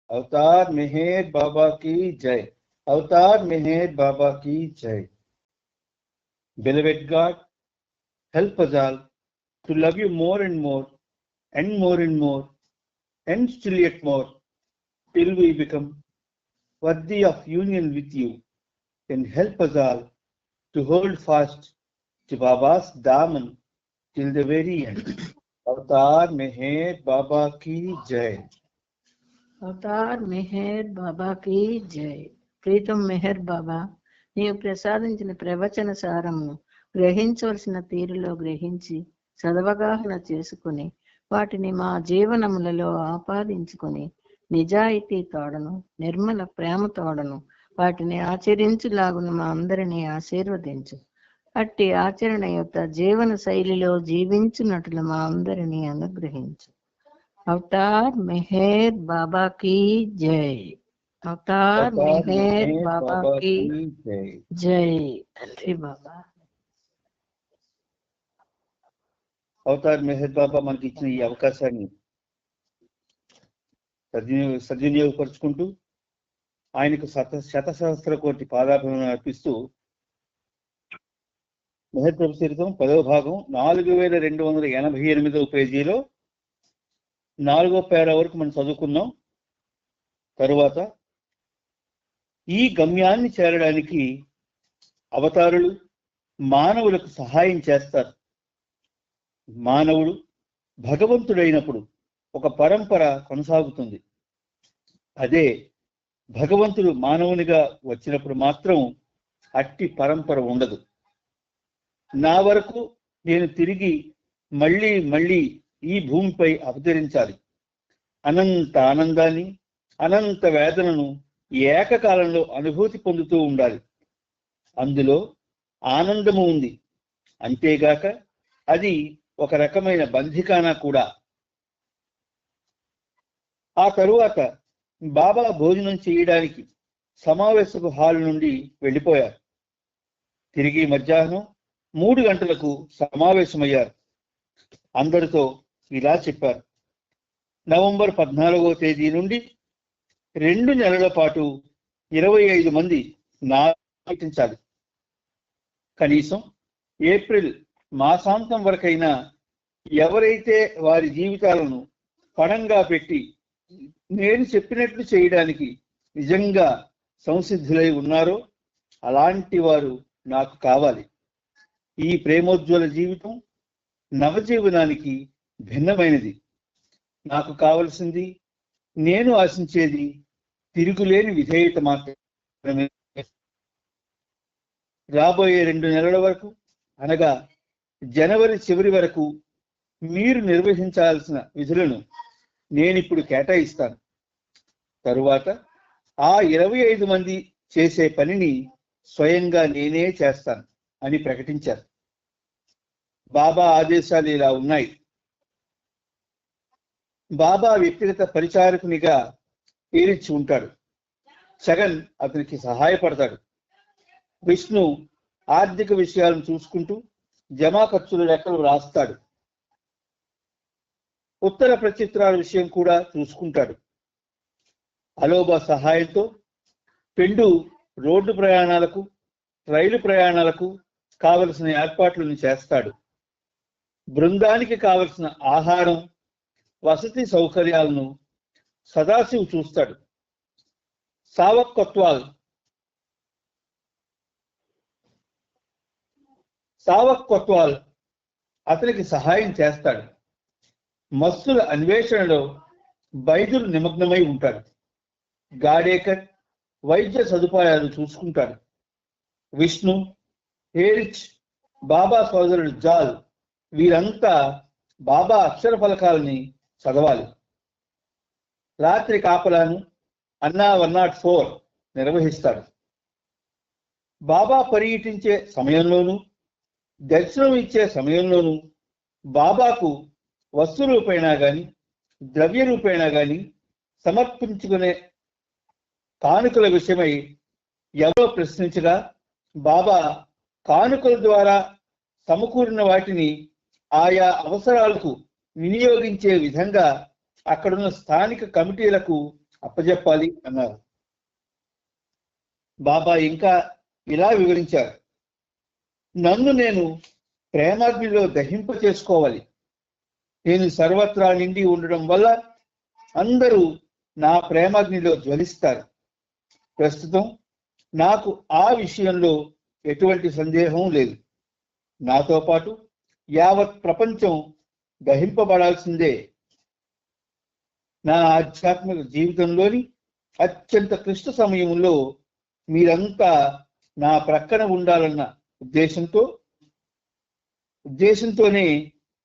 अवतार मेहर बाबा की जय. अवतार मेहर बाबा की जय. Beloved God, help us all to love you more and more and more and more and still yet more till we become worthy of union with you. And help us all to hold fast to Baba's daman till the very end. अवतार मेहर बाबा की जय. Avatar Meher బాబా key జై. ప్రీతం మెహర్ బాబా, నీవు ప్రసాదించిన ప్రవచన సారము గ్రహించవలసిన తీరులో గ్రహించి సదవగాహన చేసుకుని వాటిని మా జీవనములలో ఆపాదించుకుని నిజాయితీ తోడను నిర్మల ప్రేమ తోడను వాటిని ఆచరించులాగున మా అందరినీ ఆశీర్వదించు. అట్టి ఆచరణ యొక్క జీవన శైలిలో జీవించున్నట్లు మా అందరినీ అనుగ్రహించు. అవతార్ మెహర్ బాబా కీ జై. అవతార్ మెహర్ బాబా కీ జై. తండ్రి బాబా. అవతార్ మెహర్ బాబా మనకి ఇచ్చిన ఈ అవకాశాన్ని సద్వినియోగపరుచుకుంటూ ఆయనకు శతసహస్ర కోటి పాదాభివందనం అర్పిస్తూ మెహర్ ప్రభు చరిత్రం 10వ భాగం 4288వ పేజీలో 4వ పేరా వరకు మనం చదువుకున్నాం. తరువాత ఈ గమ్యాన్ని చేరడానికి అవతారులు మానవులకు సహాయం చేస్తారు. మానవుడు భగవంతుడైనప్పుడు ఒక పరంపర కొనసాగుతుంది. అదే భగవంతుడు మానవునిగా వచ్చినప్పుడు మాత్రం అట్టి పరంపర ఉండదు. నా వరకు నేను తిరిగి మళ్ళీ మళ్ళీ ఈ భూమిపై అవతరించాలి. అనంత ఆనందాన్ని అనంత వేదనను ఏకకాలంలో అనుభూతి పొందుతూ ఉండాలి. అందులో ఆనందము ఉంది, అంతేగాక అది ఒక రకమైన బంధికాన కూడా. ఆ తరువాత బాబా భోజనం చేయడానికి సమావేశపు హాల్ నుండి వెళ్ళిపోయారు. తిరిగి మధ్యాహ్నం 3 గంటలకు సమావేశమయ్యారు. అందరితో ఇలా చెప్పారు: నవంబర్ 14వ తేదీ నుండి 2 నెలల పాటు 25 మంది నాటించాలి. కనీసం ఏప్రిల్ మాసాంతం వరకైనా ఎవరైతే వారి జీవితాలను పణంగా పెట్టి నేను చెప్పినట్లు చేయడానికి నిజంగా సంసిద్ధులై ఉన్నారో అలాంటి వారు నాకు కావాలి. ఈ ప్రేమోజ్వల జీవితం నవజీవనానికి భిన్నమైనది. నాకు కావలసింది, నేను ఆశించేది తిరుగులేని విధేయత మాత్రమే. రాబోయే 2 నెలల వరకు, అనగా జనవరి చివరి వరకు మీరు నిర్వహించాల్సిన విధులను నేనిప్పుడు కేటాయిస్తాను. తరువాత ఆ 25 మంది చేసే పనిని స్వయంగా నేనే చేస్తాను అని ప్రకటించారు. బాబా ఆదేశాలు ఇలా ఉన్నాయి. బాబా వ్యక్తిగత పరిచారకునిగా పేరిచ్చి ఉంటాడు. జగన్ అతనికి సహాయపడతాడు. విష్ణు ఆర్థిక విషయాలను చూసుకుంటూ జమా ఖర్చుల లెక్కలు రాస్తాడు. ఉత్తర ప్రచిత్రాల విషయం కూడా చూసుకుంటాడు. అలోబా సహాయంతో పెండు రోడ్డు ప్రయాణాలకు, రైలు ప్రయాణాలకు కావలసిన ఏర్పాట్లను చేస్తాడు. బృందానికి కావలసిన ఆహారం, వసతి సౌకర్యాలను సదాశివ్ చూస్తాడు. సావక్ కొత్వాల్ అతనికి సహాయం చేస్తాడు. మస్తుల అన్వేషణలో వైద్యులు నిమగ్నమై ఉంటాడు. గాడేకర్ వైద్య సదుపాయాలు చూసుకుంటాడు. విష్ణు, హేరిచ్, బాబా సోదరుడు జాల్ వీరంతా బాబా అక్షర ఫలకాలని చదవాలి. రాత్రి కాపలాను అన్నా 104 నిర్వహిస్తాడు. బాబా పర్యటించే సమయంలోనూ దర్శనం ఇచ్చే సమయంలోనూ బాబాకు వస్తు రూపేణా గాని ద్రవ్య రూపేణా గాని సమర్పించుకునే కానుకల విషయమై ఎవరో ప్రశ్నించగా బాబా కానుకల ద్వారా సమకూరిన వాటిని ఆయా అవసరాలకు వినియోగించే విధంగా అక్కడున్న స్థానిక కమిటీలకు అప్పజెప్పాలి అన్నారు. బాబా ఇంకా ఇలా వివరించారు, నన్ను నేను ప్రేమాగ్నిలో దహింప చేసుకోవాలి. నేను సర్వత్రా నిండి ఉండడం వల్ల అందరూ నా ప్రేమాగ్నిలో జ్వలిస్తారు. ప్రస్తుతం నాకు ఆ విషయంలో ఎటువంటి సందేహం లేదు. నాతో పాటు యావత్ ప్రపంచం దహింపబడాల్సిందే. నా ఆధ్యాత్మిక జీవితంలోని అత్యంత క్లిష్ట సమయంలో మీరంతా నా ప్రక్కన ఉండాలన్న ఉద్దేశంతోనే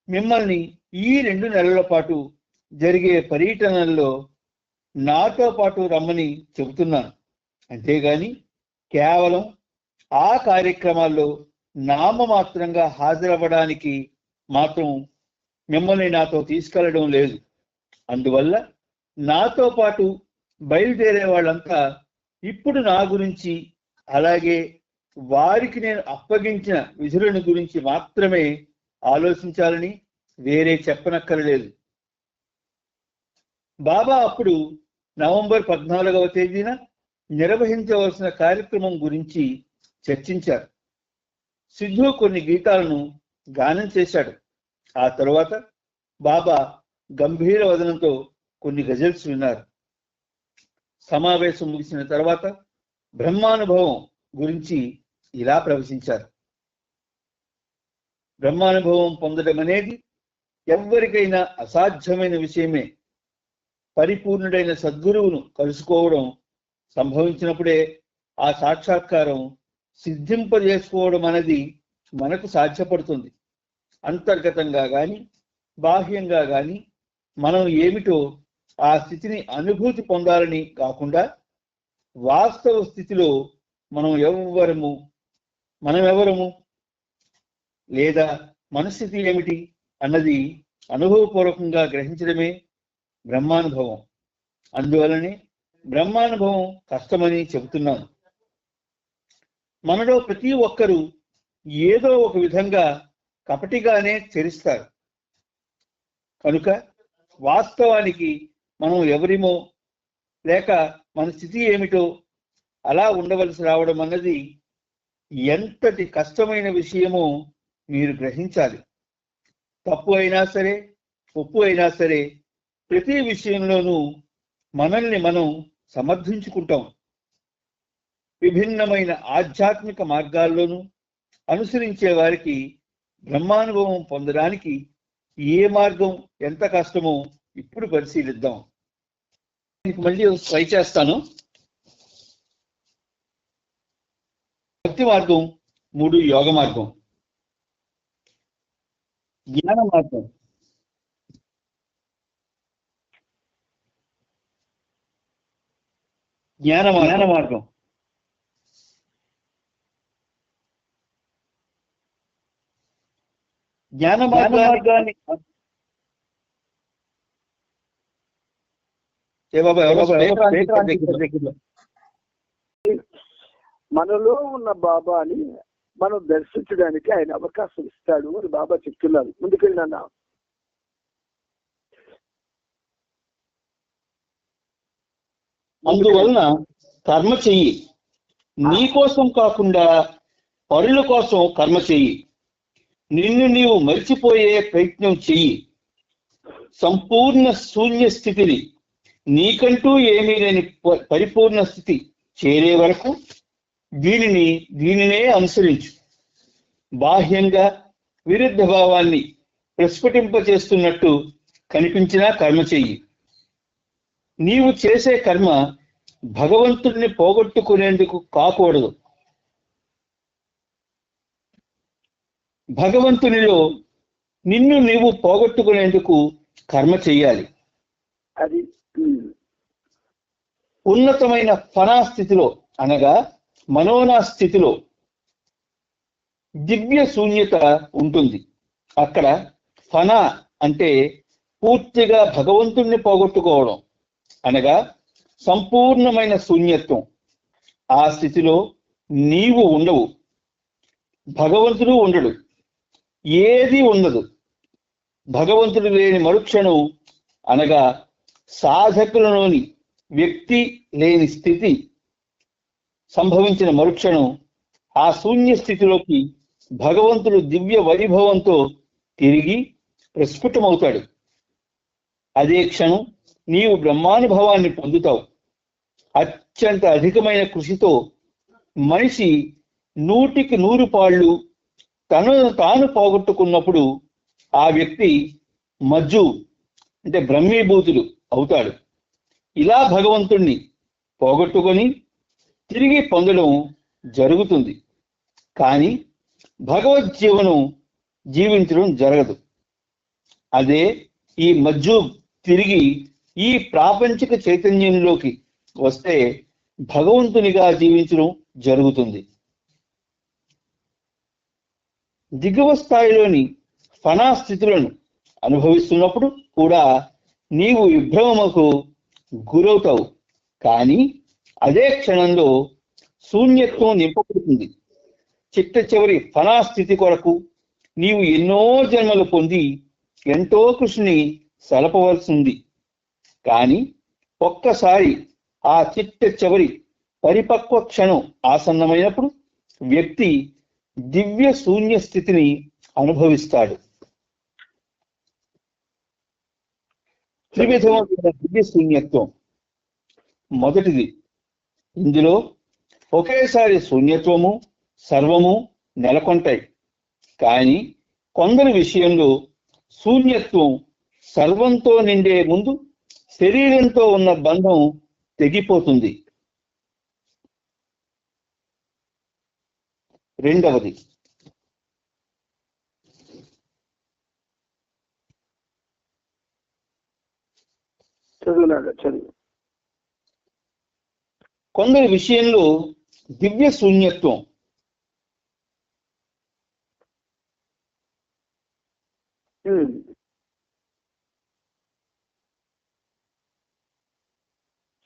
మిమ్మల్ని ఈ 2 నెలల పాటు జరిగే పర్యటనల్లో నాతో పాటు రమ్మని చెబుతున్నాను. అంతేగాని కేవలం ఆ కార్యక్రమాల్లో నామమాత్రంగా హాజరవ్వడానికి మాత్రం మిమ్మల్ని నాతో తీసుకెళ్లడం లేదు. అందువల్ల నాతో పాటు బయలుదేరే వాళ్ళంతా ఇప్పుడు నా గురించి, అలాగే వారికి నేను అప్పగించిన విధులను గురించి మాత్రమే ఆలోచించాలని వేరే చెప్పనక్కర్లేదు. బాబా అప్పుడు నవంబర్ 14వ తేదీన నిర్వహించవలసిన కార్యక్రమం గురించి చర్చించారు. సిద్ధు కొన్ని గీతాలను గానం చేశాడు. ఆ తరువాత బాబా గంభీర వదనంతో కొన్ని గజల్స్ విన్నారు. సమావేశం ముగిసిన తర్వాత బ్రహ్మానుభవం గురించి ఇలా ప్రవచించారు. బ్రహ్మానుభవం పొందడం అనేది ఎవ్వరికైనా అసాధ్యమైన విషయమే. పరిపూర్ణుడైన సద్గురువును కలుసుకోవడం సంభవించినప్పుడే ఆ సాక్షాత్కారం సిద్ధింపజేసుకోవడం అనేది మనకు సాధ్యపడుతుంది. అంతర్గతంగా కానీ బాహ్యంగా కానీ మనం ఏమిటో ఆ స్థితిని అనుభూతి పొందాలని కాకుండా, వాస్తవ స్థితిలో మనం ఎవరము లేదా మన స్థితి ఏమిటి అన్నది అనుభవపూర్వకంగా గ్రహించడమే బ్రహ్మానుభవం. అందువలనే బ్రహ్మానుభవం కష్టమని చెబుతున్నాను. మనలో ప్రతి ఒక్కరూ ఏదో ఒక విధంగా కపటిగానే చరిస్తారు. కనుక వాస్తవానికి మనం ఎవరిమో లేక మన స్థితి ఏమిటో అలా ఉండవలసి రావడం అన్నది ఎంతటి కష్టమైన విషయమో మీరు గ్రహించాలి. తప్పు అయినా సరే, ఒప్పు అయినా సరే, ప్రతి విషయంలోనూ మనల్ని మనం సమర్థించుకుంటాం. విభిన్నమైన ఆధ్యాత్మిక మార్గాల్లోనూ అనుసరించే వారికి బ్రహ్మానుభవం పొందడానికి ఏ మార్గం ఎంత కష్టమో ఇప్పుడు పరిశీలిద్దాం. మళ్ళీ ట్రై చేస్తాను. భక్తి మార్గం 3, యోగ మార్గం, జ్ఞాన మార్గం, జ్ఞాన మార్గం, జ్ఞాన మార్గాన్ని మనలో ఉన్న బాబాని మనం దర్శించడానికి ఆయన అవకాశం ఇస్తాడు అని బాబా చెప్తున్నారు. ముందుకెళ్ళినా అందువలన కర్మ చెయ్యి. నీ కోసం కాకుండా పరుల కోసం కర్మ చెయ్యి. నిన్ను నీవు మరిచిపోయే ప్రయత్నం చెయ్యి. సంపూర్ణ శూన్య స్థితిని, నీకంటూ ఏమీ లేని పరిపూర్ణ స్థితి చేరే వరకు దీనినే అనుసరించు. బాహ్యంగా విరుద్ధ భావాన్ని ప్రస్ఫుటింపచేస్తున్నట్టు కనిపించినా కర్మ చెయ్యి. నీవు చేసే కర్మ భగవంతుడిని పోగొట్టుకునేందుకు కాకూడదు. భగవంతునిలో నిన్ను నీవు పోగొట్టుకునేందుకు కర్మ చెయ్యాలి. అది ఉన్నతమైన ఫనా స్థితిలో అనగా మనోనా స్థితిలో దివ్య శూన్యత ఉంటుంది. అక్కడ ఫనా అంటే పూర్తిగా భగవంతుణ్ణి పోగొట్టుకోవడం అనగా సంపూర్ణమైన శూన్యత్వం. ఆ స్థితిలో నీవు ఉండవు, భగవంతుడు ఉండడు, ఏది ఉండదు. భగవంతుడు లేని మరుక్షణం అనగా సాధకులలోని వ్యక్తి లేని స్థితి సంభవించిన మరుక్షణం ఆ శూన్య స్థితిలోకి భగవంతుడు దివ్య వైభవంతో తిరిగి ప్రస్ఫుటమవుతాడు. అదే క్షణం నీవు బ్రహ్మానుభవాన్ని పొందుతావు. అత్యంత అధికమైన కృషితో మనిషి 100కి 100 పాళ్ళు తనను తాను పోగొట్టుకున్నప్పుడు ఆ వ్యక్తి మజ్జు అంటే బ్రహ్మీభూతుడు అవుతాడు. ఇలా భగవంతుణ్ణి పోగొట్టుకొని తిరిగి పొందడం జరుగుతుంది. కానీ భగవజ్జీవనం జీవించడం జరగదు. అదే ఈ మజ్జు తిరిగి ఈ ప్రాపంచిక చైతన్యంలోకి వస్తే భగవంతునిగా జీవించడం జరుగుతుంది. దిగువ స్థాయిలోని ఫనా స్థితులను అనుభవిస్తున్నప్పుడు కూడా నీవు విభ్రమకు గురవుతావు. కానీ అదే క్షణంలో శూన్యత్వం నింపబడుతుంది. చిట్ట చివరి ఫనా స్థితి కొరకు నీవు ఎన్నో జన్మలు పొంది ఎంతో కృషిని సలపవలసింది. కానీ ఒక్కసారి ఆ చిట్ట చివరి పరిపక్వ క్షణం ఆసన్నమైనప్పుడు వ్యక్తి దివ్య శూన్య స్థితిని అనుభవిస్తాడు. త్రివిధమైన దివ్య శూన్యత్వం. మొదటిది, ఇందులో ఒకేసారి శూన్యత్వము సర్వము నెలకొంటాయి. కానీ కొందరి విషయంలో శూన్యత్వం సర్వంతో నిండే ముందు శరీరంతో ఉన్న బంధం తెగిపోతుంది. రెండవది, కొందరి విషయంలో దివ్య శూన్యత్వం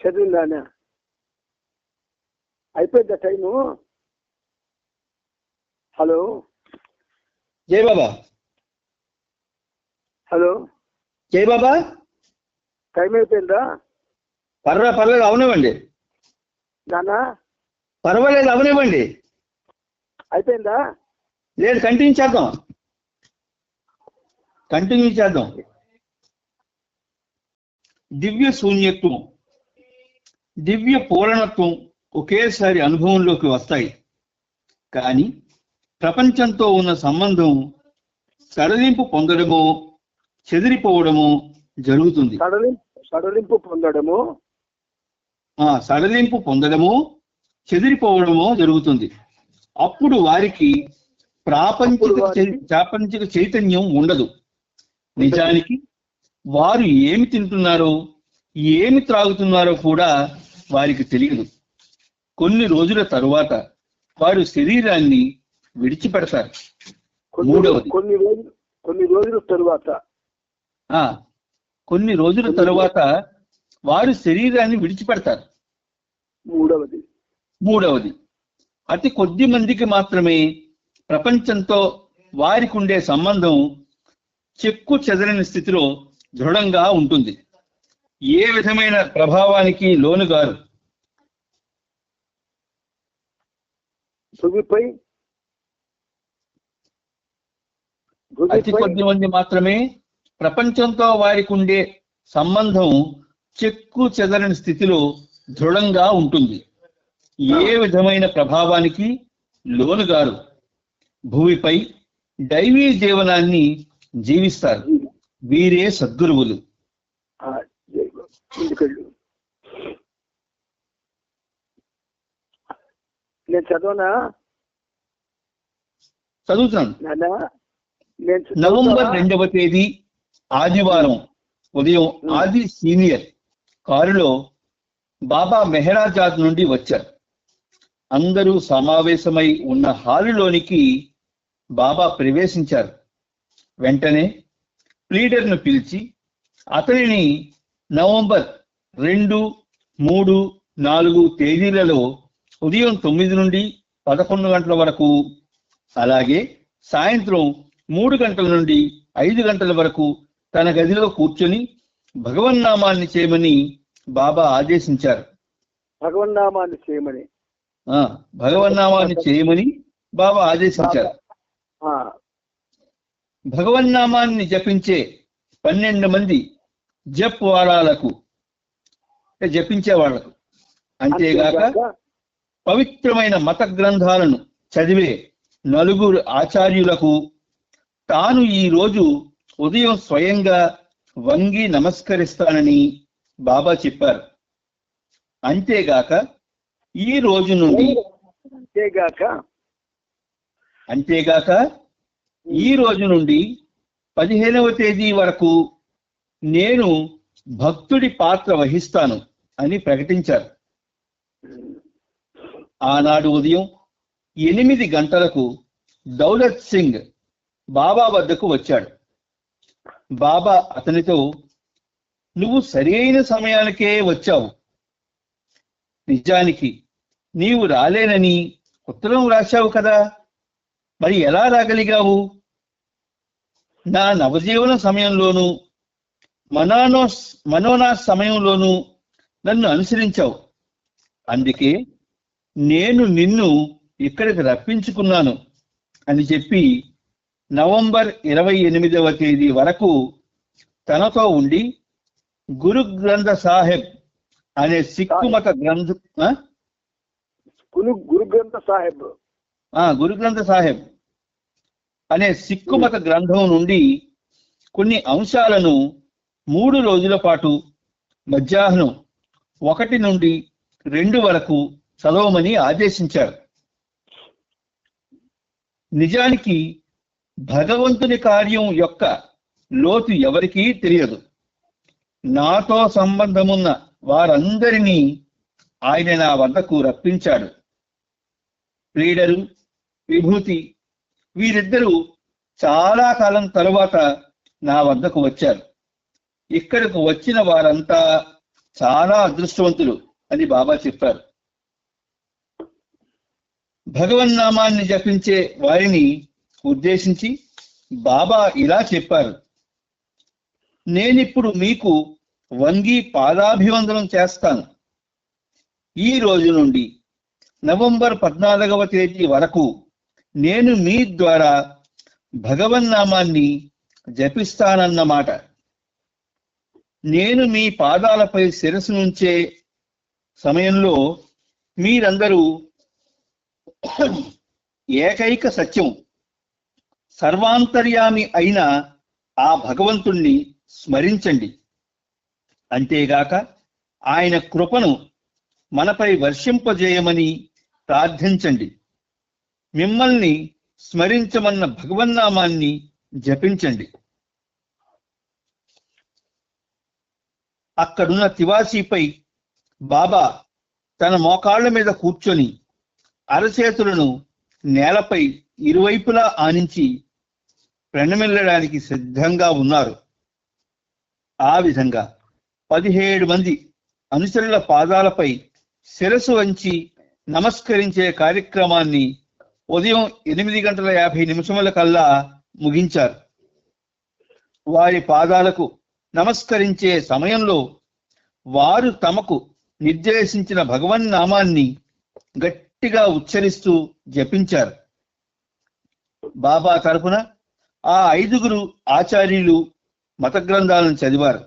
చదివిందానా? అయిపోయిందా టైము? హలో జై బాబా. హలో జై బాబా. టైం అయిపోయిందా? పర్వాలేదు అవనివ్వండి. నానా పర్వాలేదు అవనివ్వండి. అయిపోయిందా? లేదు, కంటిన్యూ చేద్దాం. దివ్య శూన్యత్వం, దివ్య పూరణత్వం ఒకేసారి అనుభవంలోకి వస్తాయి. కానీ ప్రపంచంతో ఉన్న సంబంధం సడలింపు పొందడమో చెదిరిపోవడమో జరుగుతుంది. సడలింపు పొందడమో చెదిరిపోవడమో జరుగుతుంది. అప్పుడు వారికి ప్రాపంచిక చైతన్యం ఉండదు. నిజానికి వారు ఏమి తింటున్నారో ఏమి త్రాగుతున్నారో కూడా వారికి తెలియదు. కొన్ని రోజుల తరువాత వారు శరీరాన్ని విడిచిపెడతారు. మూడవది, కొన్ని రోజుల తరువాత వారు శరీరాన్ని విడిచిపెడతారు. మూడవది, అతి కొద్ది మందికి మాత్రమే ప్రపంచంతో వారికి ఉండే సంబంధం చెక్కు చెదరని స్థితిలో దృఢంగా ఉంటుంది. ఏ విధమైన ప్రభావానికి లోనుగారు. అతి కొద్ది మంది మాత్రమే ప్రపంచంతో వారికి ఉండే సంబంధం చెక్కు చెదరని స్థితిలో దృఢంగా ఉంటుంది. ఏ విధమైన ప్రభావానికి లోనుగారు. భూమిపై దైవీ జీవనాన్ని జీవిస్తారు. వీరే సద్గురువులు. నేను చదువుతున్నాను. నవంబర్ 2వ తేదీ ఆదివారం ఉదయం ఆది సీనియర్ కారులో బాబా మెహరాజాద్ నుండి వచ్చారు. అందరూ సమావేశమై ఉన్న హాలులోనికి బాబా ప్రవేశించారు. వెంటనే ప్లీడర్ను పిలిచి అతనిని నవంబర్ 2, 3, 4 తేదీలలో ఉదయం 9 నుండి 11 గంటల వరకు, అలాగే సాయంత్రం 3 గంటల నుండి 5 గంటల వరకు తన గదిలో కూర్చొని భగవన్నామాన్ని చేయమని బాబా ఆదేశించారు. భగవన్నామాన్ని చేయమని. భగవన్నామాన్ని చేయమని బాబా ఆదేశించారు. భగవన్నామాన్ని జపించే 12 మంది జప్ వారాలకు జపించే వాళ్లకు, అంతేగాక పవిత్రమైన మత గ్రంథాలను చదివే 4 ఆచార్యులకు తాను ఈ రోజు ఉదయం స్వయంగా వంగి నమస్కరిస్తానని బాబా చెప్పారు. అంతేగాక ఈ రోజు నుండి ఈ రోజు నుండి 15వ తేదీ వరకు నేను భక్తుడి పాత్ర వహిస్తాను అని ప్రకటించారు. ఆనాడు ఉదయం 8 గంటలకు దౌలత్ సింగ్ బాబా వద్దకు వచ్చాడు. బాబా అతనితో, నువ్వు సరైన సమయానికే వచ్చావు. నిజానికి నీవు రాలేనని ఉత్తరం రాశావు కదా, మరి ఎలా రాగలిగావు? నా నవజీవన సమయంలోనూ మనోనాశ సమయంలోనూ నన్ను అనుసరించావు. అందుకే నేను నిన్ను ఇక్కడికి రప్పించుకున్నాను అని చెప్పి నవంబర్ 28వ తేదీ వరకు తనతో ఉండి గురు గ్రంథ సాహెబ్ అనే సిక్కు మత గురు గ్రంథ సాహెబ్ అనే సిక్కు మత గ్రంథం నుండి కొన్ని అంశాలను 3 రోజుల పాటు మధ్యాహ్నం 1 నుండి 2 వరకు చదవమని ఆదేశించారు. నిజానికి భగవంతుని కార్యం యొక్క లోతు ఎవరికీ తెలియదు. నాతో సంబంధమున్న వారందరినీ ఆయన నా వద్దకు రప్పించాడు. ప్లీడరు, విభూతి వీరిద్దరూ చాలా కాలం తరువాత నా వద్దకు వచ్చారు. ఇక్కడకు వచ్చిన వారంతా చాలా అదృష్టవంతులు అని బాబా చెప్పారు. భగవన్నామాన్ని జపించే వారిని ఉద్దేశించి బాబా ఇలా చెప్పారు, నేనిప్పుడు మీకు వంగి పాదాభివందనం చేస్తాను. ఈ రోజు నుండి నవంబర్ 14వ తేదీ వరకు నేను మీ ద్వారా భగవన్నామాన్ని జపిస్తానన్నమాట. నేను మీ పాదాలపై శిరస్సు నుంచే సమయంలో మీరందరూ ఏకైక సత్యం, సర్వాంతర్యామి అయిన ఆ భగవంతుణ్ణి స్మరించండి. అంతేగాక ఆయన కృపను మనపై వర్షింపజేయమని ప్రార్థించండి. మిమ్మల్ని స్మరించమన్న భగవన్నామాన్ని జపించండి. అక్కడున్న తివాసీపై బాబా తన మోకాళ్ల మీద కూర్చొని అరచేతులను నేలపై ఇరువైపులా ఆనించి ప్రణమిల్లడానికి సిద్ధంగా ఉన్నారు. ఆ విధంగా 17 మంది అనుచరుల పాదాలపై శిరస్సు వంచి నమస్కరించే కార్యక్రమాన్ని ఉదయం 8:50 కల్లా ముగించారు. వారి పాదాలకు నమస్కరించే సమయంలో వారు తమకు నిర్దేశించిన భగవన్నామాన్ని గట్టిగా ఉచ్చరిస్తూ జపించారు. బాబా తరపున ఆ 5 ఆచార్యులు మత గ్రంథాలను చదివారు.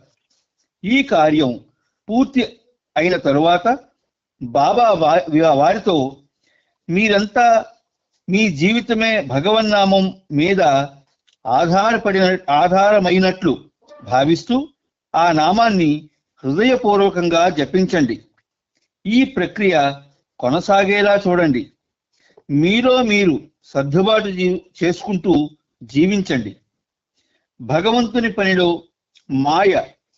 ఈ కార్యం పూర్తి అయిన తరువాత బాబా వారితో, మీరంతా మీ జీవితమే భగవన్నామం మీద ఆధారమైనట్లు భావిస్తూ ఆ నామాన్ని హృదయపూర్వకంగా జపించండి. ఈ ప్రక్రియ కొనసాగేలా చూడండి. మీలో మీరు సర్దుబాటు చేసుకుంటూ జీవించండి. భగవంతుని పనిలో మాయ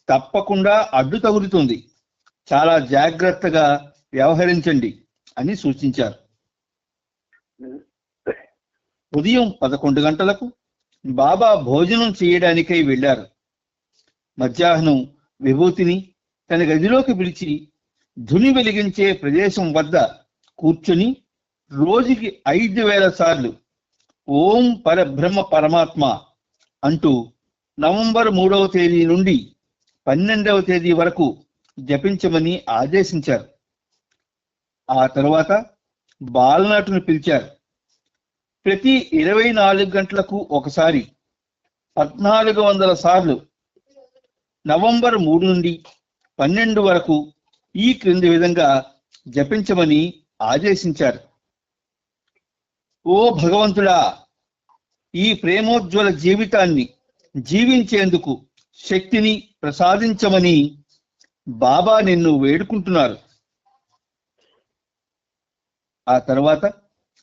తప్పకుండా అడ్డు తగులుతుంది. చాలా జాగ్రత్తగా వ్యవహరించండి అని సూచించారు. ఉదయం 11 గంటలకు బాబా భోజనం చేయడానికై వెళ్ళారు. మధ్యాహ్నం విభూతిని తన గదిలోకి పిలిచి ధుని వెలిగించే ప్రదేశం వద్ద కూర్చొని రోజుకి 5000 సార్లు ఓం పరబ్రహ్మ పరమాత్మ అంటూ నవంబర్ 3వ తేదీ నుండి 12వ తేదీ వరకు జపించమని ఆదేశించారు. ఆ తరువాత బాలనటును పిలిచారు. ప్రతి 24 గంటలకు ఒకసారి 1400 సార్లు నవంబర్ 3 నుండి 12 వరకు ఈ క్రింది విధంగా జపించమని ఆదేశించారు. ఓ భగవంతుడా, ఈ ప్రేమోజ్వల జీవితాన్ని జీవించేందుకు శక్తిని ప్రసాదించమని బాబా నిన్ను వేడుకుంటున్నారు. ఆ తర్వాత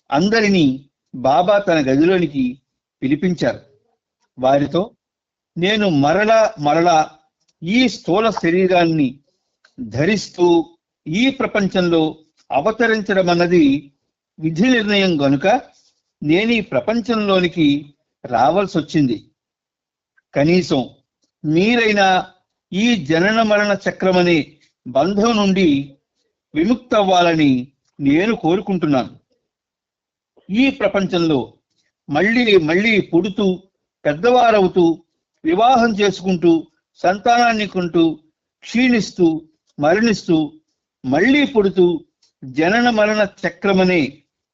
అందరినీ బాబా తన గదిలోనికి పిలిపించారు. వారితో, నేను మరలా ఈ స్థూల శరీరాన్ని ధరిస్తూ ఈ ప్రపంచంలో అవతరించడం అన్నది విధి నిర్ణయం గనుక నేను ఈ ప్రపంచంలోనికి రావాల్సి వచ్చింది. కనీసం మీరైనా ఈ జనన మరణ చక్రమనే బంధం నుండి విముక్తవ్వాలని నేను కోరుకుంటున్నాను. ఈ ప్రపంచంలో మళ్ళీ పుడుతూ పెద్దవారవుతూ వివాహం చేసుకుంటూ సంతానాన్ని కొంటూ క్షీణిస్తూ మరణిస్తూ మళ్ళీ పుడుతూ జనన మరణ చక్రమనే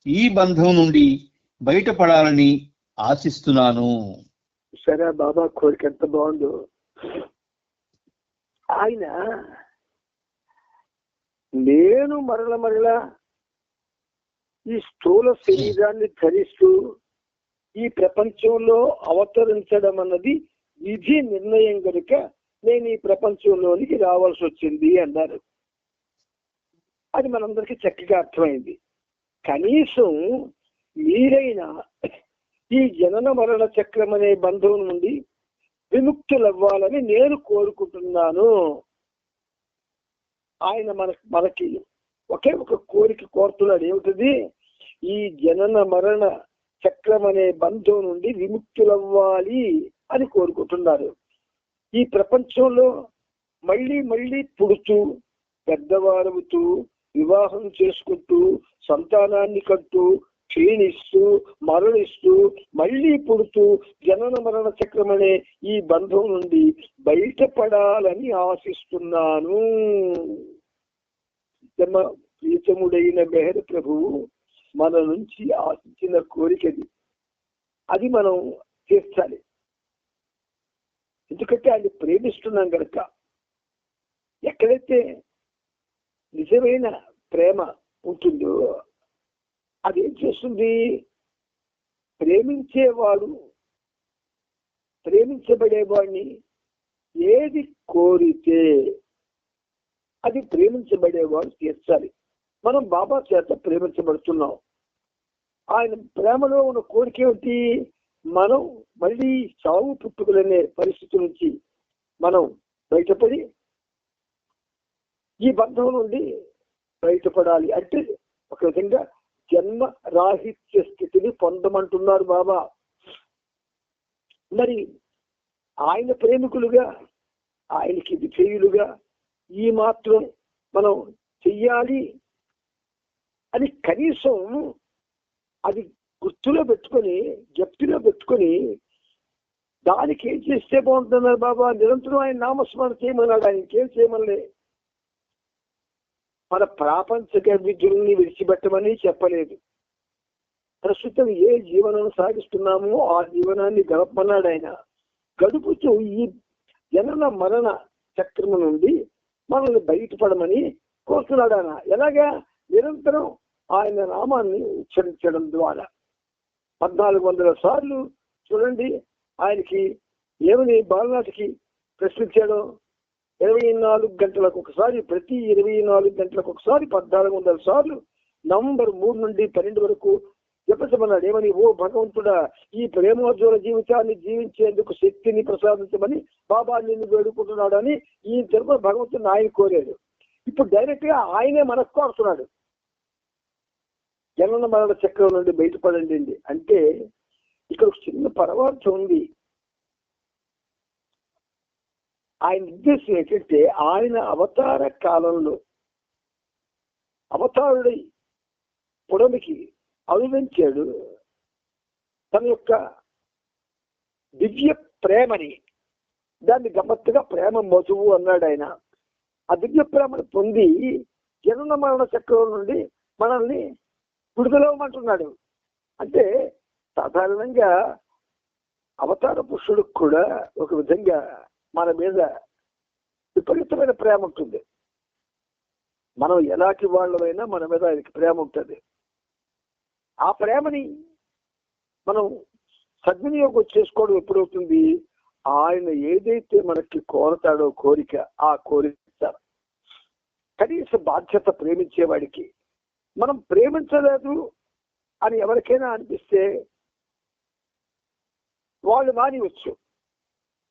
ఈ బంధం నుండి బయటపడాలని ఆశిస్తున్నాను. సరే బాబా కోరిక ఎంత బాగుందో. ఆయన నేను మరల ఈ స్థూల శరీరాన్ని ధరిస్తూ ఈ ప్రపంచంలో అవతరించడం అన్నది విధి నిర్ణయం కనుక నేను ఈ ప్రపంచంలోనికి రావాల్సి వచ్చింది అన్నారు. అది మనందరికీ చక్కగా అర్థమైంది. కనీసం మీరైనా ఈ జనన మరణ చక్రం అనే బంధం నుండి విముక్తులవ్వాలని నేను కోరుకుంటున్నాను. ఆయన మనకి ఒకే ఒక కోరిక కోరుతున్నాడు. ఏమిటది? ఈ జనన మరణ చక్రం అనే బంధం నుండి విముక్తులవ్వాలి అని కోరుకుంటున్నారు. ఈ ప్రపంచంలో మళ్ళీ పుడుతూ పెద్దవారవుతూ వివాహం చేసుకుంటూ సంతానాన్ని కంటూ క్షీణిస్తూ మరణిస్తూ మళ్ళీ పుడుతూ జనన మరణ చక్రం అనే ఈ బంధం నుండి బయటపడాలని ఆశిస్తున్నాను. ప్రీతముడైన మెహర్ ప్రభువు మన నుంచి ఆశించిన కోరికది. అది మనం తీర్చాలి. ఎందుకంటే ఆయన ప్రేమిస్తున్నాం కనుక. ఎక్కడైతే నిజమైన ప్రేమ ఉంటుందో అదేం చేస్తుంది? ప్రేమించేవాడు ప్రేమించబడేవాడిని ఏది కోరితే అది ప్రేమించబడేవాడు తీర్చాలి. మనం బాబా చేత ప్రేమించబడుతున్నాం. ఆయన ప్రేమలో ఉన్న కోరిక ఏమిటి? మనం మళ్ళీ చావు పుట్టుకలనే పరిస్థితి నుంచి మనం బయటపడి ఈ బంధం నుండి బయటపడాలి. అంటే ఒక విధంగా జన్మ రాహిత్య స్థితిని పొందమంటున్నారు బాబా. మరి ఆయన ప్రేమికులుగా ఆయనకి విధేయులుగా ఈ మాత్రం మనం చెయ్యాలి అని కనీసం అది గుర్తులో పెట్టుకొని జప్తిలో పెట్టుకొని దానికి ఏం చేస్తే బాగుంటున్నారు బాబా? నిరంతరం ఆయన నామస్మరణ చేయమన్నాడు. ఆయనకి ఏం చేయమనలే. మన ప్రాపంచిక విద్యుల్ని విడిచిపెట్టమని చెప్పలేదు. ప్రస్తుతం ఏ జీవనం సాగిస్తున్నామో ఆ జీవనాన్ని గడపమన్నాడు ఆయన. గడుపుతూ ఈ జనన మరణ చక్రము నుండి మనల్ని బయటపడమని కోరుతున్నాడు ఆయన. ఎలాగా? నిరంతరం ఆయన నామాన్ని ఉచ్చరించడం ద్వారా 1400 సార్లు చూడండి. ఆయనకి ఏమని బాలనాటికి ప్రశ్నించాడో 24 గంటలకు ఒకసారి, ప్రతి 24 గంటలకు ఒకసారి 1400 సార్లు నవంబర్ 3 నుండి 12 వరకు జపించమన్నాడు. ఏమని? ఓ భగవంతుడా, ఈ ప్రేమోజ్వల జీవితాన్ని జీవించేందుకు శక్తిని ప్రసాదించమని బాబా నిన్ను వేడుకుంటున్నాడు అని ఈ తరపున భగవంతుడిని ఆయన కోరాడు. ఇప్పుడు డైరెక్ట్ గా ఆయనే మనకు కోరుతున్నాడు. జనన మరణ చక్రం నుండి బయటపడండి అంటే ఇక్కడ ఒక చిన్న పరమార్థం ఉంది. ఆయన ఉద్దేశం ఏంటంటే ఆయన అవతార కాలంలో అవతారుడై పుడమికి అనుభవించాడు తన యొక్క దివ్య ప్రేమని. దాన్ని గమ్మత్తుగా ప్రేమ మధువు అన్నాడు ఆయన. ఆ దివ్య ప్రేమను పొంది జనన మరణ చక్రం నుండి మనల్ని విడుదలవ్వమంటున్నాడు. అంటే సాధారణంగా అవతార పురుషుడికి కూడా ఒక విధంగా మన మీద విపరీతమైన ప్రేమ ఉంటుంది. మనం ఎలాంటి వాళ్ళమైనా మన మీద ఆయనకి ప్రేమ ఉంటుంది. ఆ ప్రేమని మనం సద్వినియోగం చేసుకోవడం ఎప్పుడవుతుంది? ఆయన ఏదైతే మనకి కోరతాడో కోరిక, ఆ కోరిక కనీస బాధ్యత ప్రేమించేవాడికి. మనం ప్రేమించలేదు అని ఎవరికైనా అనిపిస్తే వాళ్ళు మానివచ్చు.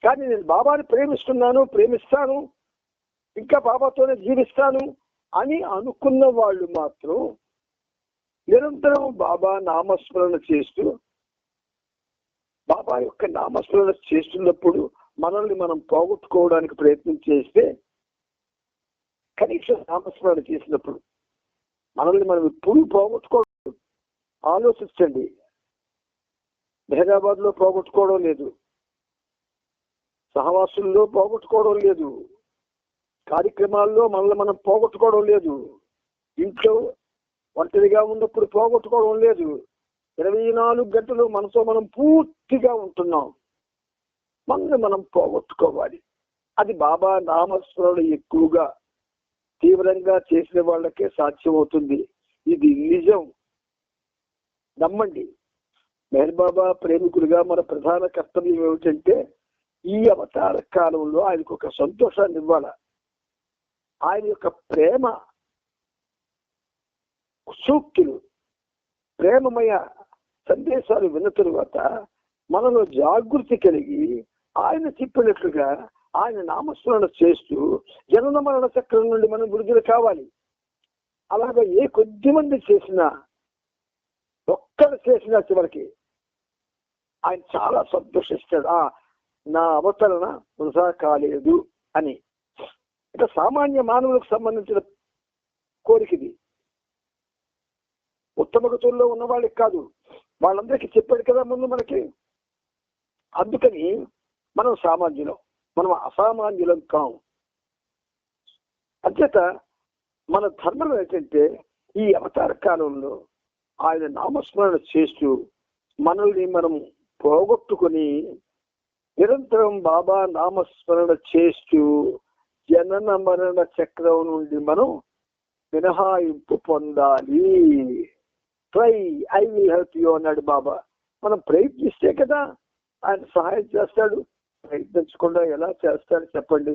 కానీ నేను బాబాని ప్రేమిస్తున్నాను, ప్రేమిస్తాను, ఇంకా బాబాతోనే జీవిస్తాను అని అనుకున్న వాళ్ళు మాత్రం నిరంతరం బాబా నామస్మరణ చేస్తూ, బాబా యొక్క నామస్మరణ చేస్తున్నప్పుడు మనల్ని మనం పోగొట్టుకోవడానికి ప్రయత్నం చేస్తే, కనీసం నామస్మరణ చేసినప్పుడు మనల్ని మనం ఎప్పుడు పోగొట్టుకోవడం ఆలోచించండి. మెహరాబాద్ లో పోగొట్టుకోవడం లేదు, సహవాసుల్లో పోగొట్టుకోవడం లేదు, కార్యక్రమాల్లో మనల్ని మనం పోగొట్టుకోవడం లేదు, ఇంట్లో ఒంటరిగా ఉన్నప్పుడు పోగొట్టుకోవడం లేదు. 24 గంటలు మనతో మనం పూర్తిగా ఉంటున్నాం. మనల్ని మనం పోగొట్టుకోవాలి. అది బాబా నామస్మరణ ఎక్కువగా తీవ్రంగా చేసిన వాళ్ళకే సాధ్యమవుతుంది. ఇది నిజం, నమ్మండి. మెహర్ బాబా ప్రేమికులుగా మన ప్రధాన కర్తవ్యం ఏమిటంటే ఈ అవతార కాలంలో ఆయనకు ఒక సంతోషాన్ని ఇవ్వాల. ఆయన యొక్క ప్రేమ సూక్తులు, ప్రేమమయ సందేశాలు విన్న తరువాత మనలో జాగృతి కలిగి ఆయన చెప్పినట్లుగా ఆయన నామస్మరణ చేస్తూ జనన మరణ చక్రం నుండి మనం విడుదల కావాలి. అలాగే ఏ కొద్ది మంది చేసినా, ఒక్కరు చేసినా చివరికి ఆయన చాలా సంతోషిస్తాడు. నా అవతరణ వృధా కాలేదు అని. ఇక సామాన్య మానవులకు సంబంధించిన కోరికది. ఉత్తమ గతుల్లో ఉన్న వాళ్ళకి కాదు, వాళ్ళందరికీ చెప్పాడు కదా ముందు మనకి. అందుకని మనం సామాన్యులం, మనం అసామాన్యులం కాము. అంచేత మన ధర్మం ఏంటంటే ఈ అవతార కాలంలో ఆయన నామస్మరణ చేస్తూ మనల్ని మనం పోగొట్టుకొని నిరంతరం బాబా నామస్మరణ చేస్తూ జనన మరణ చక్రం నుండి మనం మినహాయింపు పొందాలి. Try, I will help you అన్నాడు బాబా. మనం ప్రయత్నిస్తే కదా ఆయన సహాయం చేస్తాడు. ప్రయత్నించకుండా ఎలా చేస్తాడు చెప్పండి?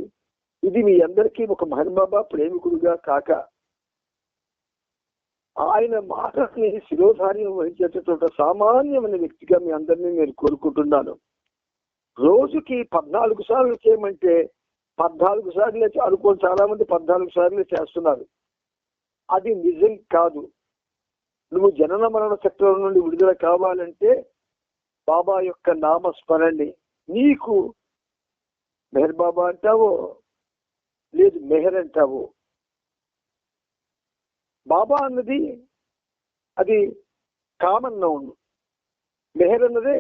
ఇది మీ అందరికీ ఒక మహన్బాబా ప్రేమికుడుగా కాక ఆయన మాటని శిరోధార్యం వహించేటటువంటి సామాన్యమైన వ్యక్తిగా మీ అందరినీ నేను కోరుకుంటున్నాను. రోజుకి 14 సార్లు చేయమంటే 14 సార్లే అనుకోని చాలా మంది 14 సార్లే చేస్తున్నారు. అది నిజం కాదు. నువ్వు జనన మరణ చక్రం నుండి విడుదల కావాలంటే బాబా యొక్క నామస్మరణి. నీకు మెహర్ బాబా అంటావో లేదు మెహర్ అంటావో, బాబా అన్నది అది కామన్ నౌన్, మెహర్ అన్నదే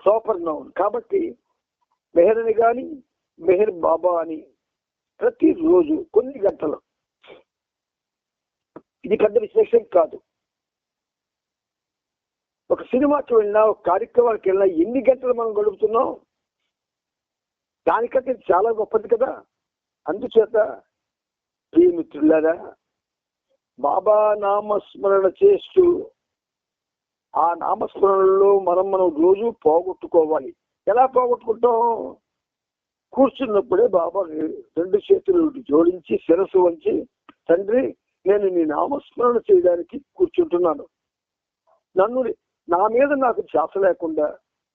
ప్రాపర్ నౌన్. కాబట్టి మెహర్ అని కానీ మెహర్ బాబా అని ప్రతిరోజు కొన్ని గంటలు, ఇది పెద్ద విశేషం కాదు. ఒక సినిమాకి వెళ్ళినా, ఒక కార్యక్రమానికి వెళ్ళినా ఎన్ని గంటలు మనం గడుపుతున్నాం, దానికంటే చాలా గొప్పది కదా. అందుచేత ప్రియమిత్రులారా, బాబా నామస్మరణ చేస్తూ ఆ నామస్మరణలో మనం రోజు పోగొట్టుకోవాలి. ఎలా పోగొట్టుకుంటాం? కూర్చున్నప్పుడే బాబా 2 చేతులు జోడించి శిరస్సు వంచి, తండ్రి నేను నీ నామస్మరణ చేయడానికి కూర్చుంటున్నాను. నా మీద నాకు ధ్యాస లేకుండా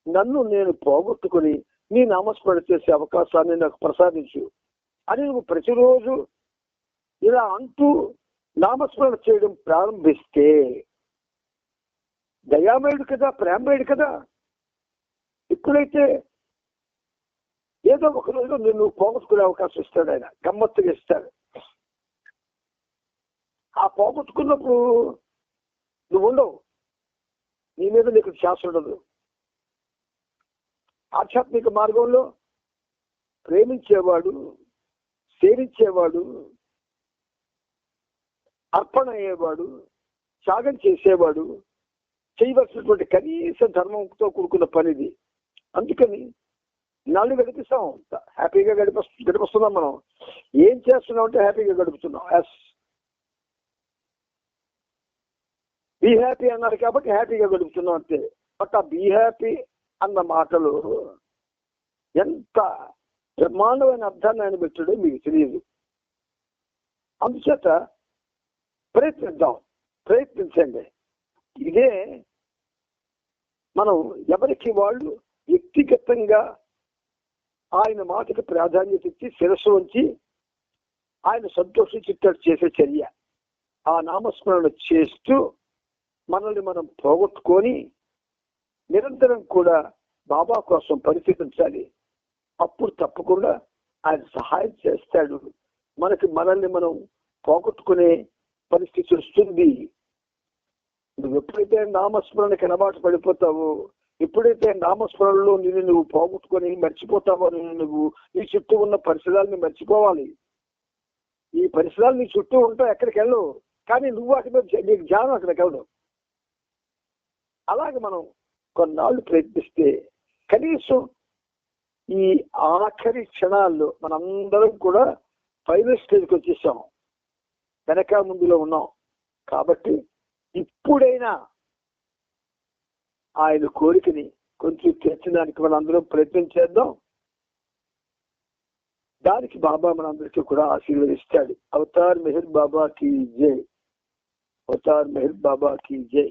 నన్ను నేను పోగొట్టుకుని నీ నామస్మరణ చేసే అవకాశాన్ని నాకు ప్రసాదించు అని నువ్వు ప్రతిరోజు ఇలా అంటూ నామస్మరణ చేయడం ప్రారంభిస్తే, దయామయుడు కదా, ప్రేమయుడు కదా, ఎప్పుడైతే ఏదో ఒక రోజు నిన్ను పోగొట్టుకునే అవకాశం ఇస్తాడు ఆయన, గమ్మత్తుగా ఇస్తాడు. ఆ పోగొట్టుకున్నప్పుడు నువ్వు ఉండవు, నీ మీద నీకు ధ్యాస ఉండదు. ఆధ్యాత్మిక మార్గంలో ప్రేమించేవాడు సేవించేవాడు, అర్పణ అయ్యేవాడు, త్యాగం చేసేవాడు చేయవలసినటువంటి కనీస ధర్మంతో కూడుకున్న పనిది. అందుకని నాళ్ళు గడిపిస్తాం, హ్యాపీగా గడిపిస్తున్నాం. మనం ఏం చేస్తున్నాం అంటే హ్యాపీగా గడుపుతున్నాం. ఎస్, బీ హ్యాపీ అన్నారు కాబట్టి హ్యాపీగా గడుపుతున్నాం అంతే. బట్ ఆ బీ హ్యాపీ అన్న మాటలు ఎంత బ్రహ్మాండమైన అర్థాన్ని ఆయన పెట్టాడో మీకు తెలియదు. అందుచేత ప్రయత్నించండి. ఇదే మనం ఎవరికి వాళ్ళు వ్యక్తిగతంగా ఆయన మాటకి ప్రాధాన్యత ఇచ్చి శిరస్సు ఉంచి ఆయన సంతోషించేటట్టు చేసే చర్య. ఆ నామస్మరణ చేస్తూ మనల్ని మనం పోగొట్టుకొని నిరంతరం కూడా బాబా కోసం పరిశీలించాలి. అప్పుడు తప్పకుండా ఆయన సహాయం చేస్తాడు. మనల్ని మనం పోగొట్టుకునే పరిస్థితి వస్తుంది. నువ్వు ఎప్పుడైతే నామస్మరణకి అలవాటు పడిపోతావో, ఎప్పుడైతే నామస్మరణలో నువ్వు పోగొట్టుకొని మర్చిపోతావో, నువ్వు నీ చుట్టూ ఉన్న పరిసరాలని మర్చిపోవాలి. ఈ పరిసరాలు నీ చుట్టూ ఉంటావు, ఎక్కడికి వెళ్ళవు, కానీ నువ్వు వాటి మీద నీకు జ్ఞానం అక్కడికి వెళ్ళవు. అలాగే మనం కొన్నాళ్ళు ప్రయత్నిస్తే కనీసం ఈ ఆఖరి క్షణాల్లో మనందరం కూడా ఫైనల్ స్టేజ్కి వచ్చేసాం, వెనక ముందులో ఉన్నాం. కాబట్టి ఇప్పుడైనా ఆయన కోరికని కొంచెం తెచ్చడానికి మనందరం ప్రయత్నం చేద్దాం. దానికి బాబా మనందరికీ కూడా ఆశీర్వదిస్తాడు. అవతార్ మెహర్ బాబా కీ జై. అవతార్ మెహర్ బాబా కీ జై.